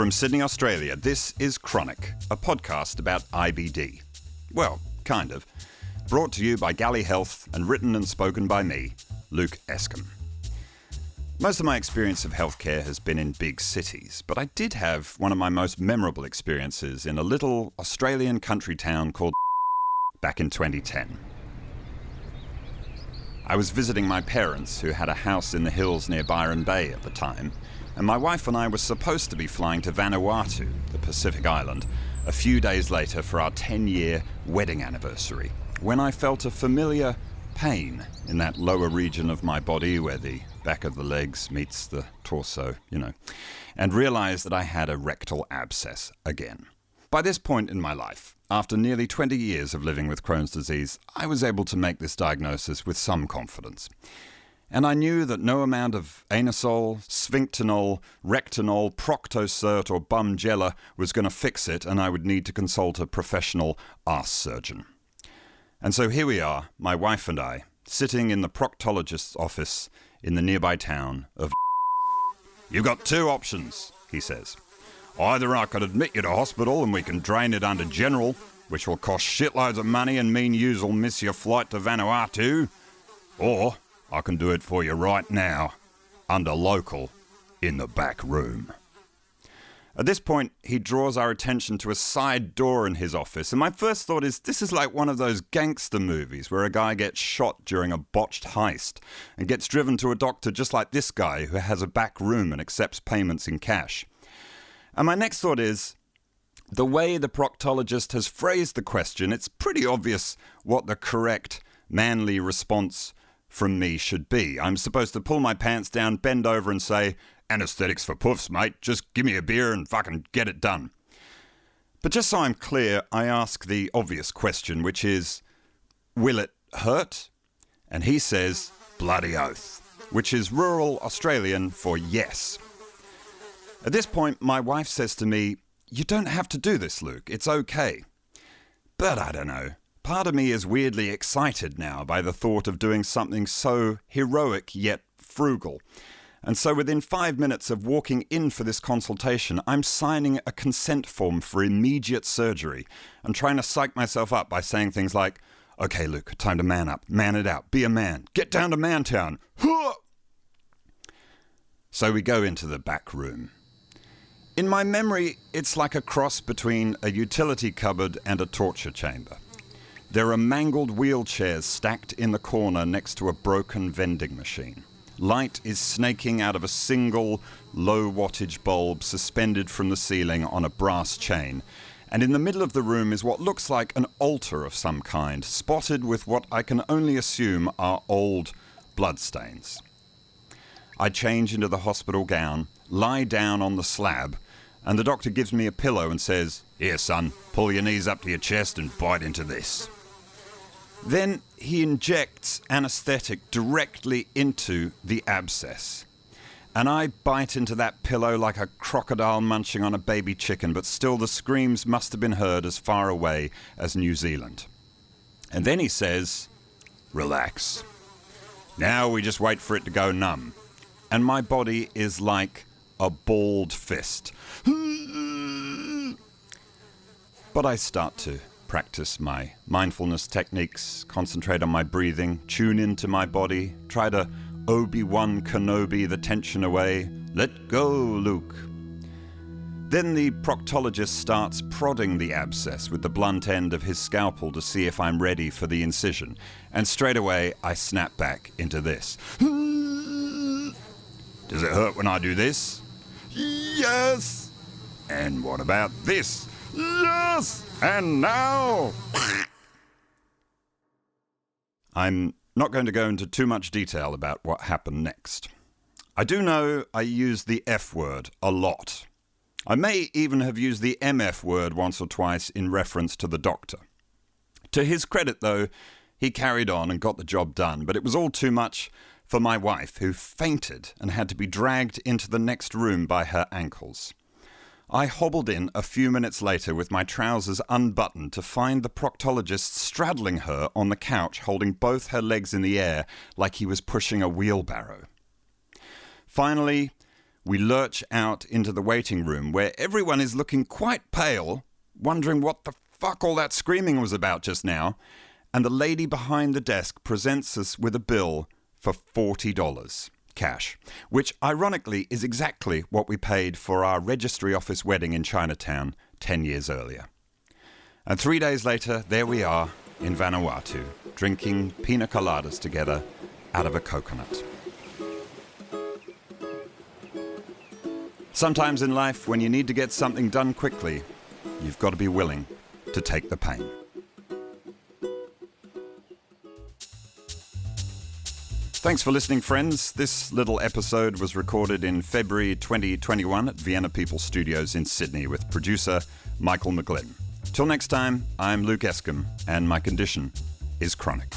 From Sydney, Australia, this is Chronic, a podcast about IBD. Well, kind of. Brought to you by Gali Health and written and spoken by me, Luke Escombe. Most of my experience of healthcare has been in big cities, but I did have one of my most memorable experiences in a little Australian country town called back in 2010. I was visiting my parents, who had a house in the hills near Byron Bay at the time, and my wife and I were supposed to be flying to Vanuatu, the Pacific island, a few days later for our 10-year wedding anniversary, when I felt a familiar pain in that lower region of my body where the back of the legs meets the torso, and realized that I had a rectal abscess again. By this point in my life, after nearly 20 years of living with Crohn's disease, I was able to make this diagnosis with some confidence. And I knew that no amount of anisole, sphinctenol, rectinol, proctocert or bumgella was going to fix it, and I would need to consult a professional arse surgeon. And so here we are, my wife and I, sitting in the proctologist's office in the nearby town of You've got two options, he says. Either I could admit you to hospital and we can drain it under general, which will cost shitloads of money and mean you'll miss your flight to Vanuatu, or I can do it for you right now, under local, in the back room. At this point, he draws our attention to a side door in his office, and my first thought is, this is like one of those gangster movies where a guy gets shot during a botched heist and gets driven to a doctor just like this guy who has a back room and accepts payments in cash. And my next thought is, the way the proctologist has phrased the question, it's pretty obvious what the correct, manly response from me should be. I'm supposed to pull my pants down, bend over and say, anesthetics for puffs, mate. Just give me a beer and fucking get it done. But just so I'm clear, I ask the obvious question, which is, will it hurt? And he says, bloody oath, which is rural Australian for yes. At this point, my wife says to me, you don't have to do this, Luke. It's okay. But I don't know. Part of me is weirdly excited now by the thought of doing something so heroic yet frugal. And so within 5 minutes of walking in for this consultation, I'm signing a consent form for immediate surgery and trying to psych myself up by saying things like, okay, Luke, time to man up, man it out, be a man, get down to Mantown. So we go into the back room. In my memory, it's like a cross between a utility cupboard and a torture chamber. There are mangled wheelchairs stacked in the corner next to a broken vending machine. Light is snaking out of a single low-wattage bulb suspended from the ceiling on a brass chain, and in the middle of the room is what looks like an altar of some kind, spotted with what I can only assume are old bloodstains. I change into the hospital gown, lie down on the slab, and the doctor gives me a pillow and says, here, son, pull your knees up to your chest and bite into this. Then he injects anesthetic directly into the abscess. And I bite into that pillow like a crocodile munching on a baby chicken, but still the screams must have been heard as far away as New Zealand. And then he says, relax. Now we just wait for it to go numb. And my body is like a balled fist. But I start to practice my mindfulness techniques, concentrate on my breathing, tune into my body, try to Obi-Wan Kenobi the tension away. Let go, Luke. Then the proctologist starts prodding the abscess with the blunt end of his scalpel to see if I'm ready for the incision. And straight away, I snap back into this. Does it hurt when I do this? Yes! And what about this? Yes! And now... I'm not going to go into too much detail about what happened next. I do know I used the F word a lot. I may even have used the MF word once or twice in reference to the doctor. To his credit, though, he carried on and got the job done, but it was all too much for my wife, who fainted and had to be dragged into the next room by her ankles. I hobbled in a few minutes later with my trousers unbuttoned to find the proctologist straddling her on the couch, holding both her legs in the air like he was pushing a wheelbarrow. Finally, We lurch out into the waiting room where everyone is looking quite pale, wondering what the fuck all that screaming was about just now, and the lady behind the desk presents us with a bill for $40 cash, which ironically is exactly what we paid for our registry office wedding in Chinatown 10 years earlier. And 3 days later, there we are in Vanuatu, drinking pina coladas together out of a coconut. Sometimes in life, when you need to get something done quickly, you've got to be willing to take the pain. Thanks for listening, friends. This little episode was recorded in February 2021 at Vienna People Studios in Sydney with producer Michael McGlynn. Till next time, I'm Luke Escombe, and my condition is chronic.